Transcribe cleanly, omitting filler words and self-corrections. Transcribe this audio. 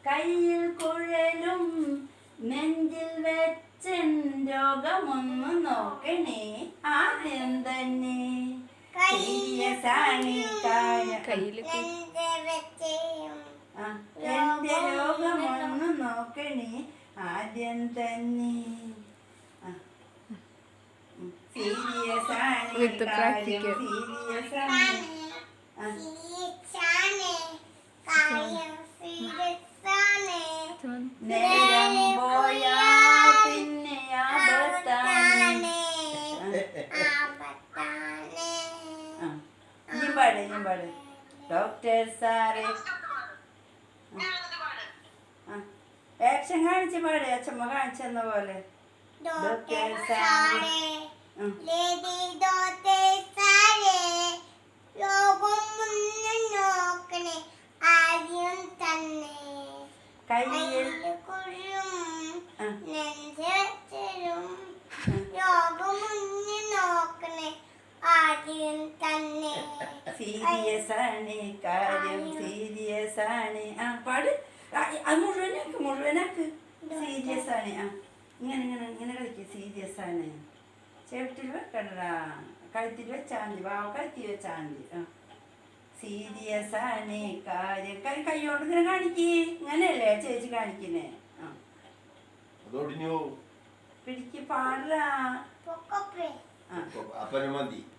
കയ്യിൽ കുഴലും നെഞ്ചിൽ വെച്ചൻ രോഗമൊന്നു നോക്കണേ ആദ്യം തന്നെ സീരിയസ് ആണ് എന്റെ രോഗമൊന്നു നോക്കണേ ആദ്യം തന്നെ സീരിയസ് ആണ് സീരിയസ് ആണ് നേരം പോയാ പിന്നെ ആപത്താണ് ഞാൻ പാട് ഡോക്ടർ സാറേ ആക്ഷൻ കാണിച്ച് പാട് അച്ഛമ്മ കാണിച്ചെന്ന പോലെ ഡോക്ടർ സാറേ കയ്യിൽ സീരിയസ് ആണ് കാര്യം സീരിയസ് ആണ് പാട് അത് മുഴുവനാക്ക് സീരിയസ് ആണ് ഇങ്ങനെ ഇങ്ങനെ ഇങ്ങനെ കളിക്കുക സീരിയസ് ആണ് ചെവിട്ടിൽ വെക്കണ്ടാ കഴുത്തിൽ വെച്ചാണ്ടി വാവ കഴുത്തിൽ വെച്ചാണ്ടി സീരിയസ് ആണ് കാര്യം കൈയോട് ഇങ്ങനെ കാണിക്കേ ഇങ്ങനെയല്ലേ ചേച്ചി കാണിക്കുന്നേ പിടിക്ക് പാടാ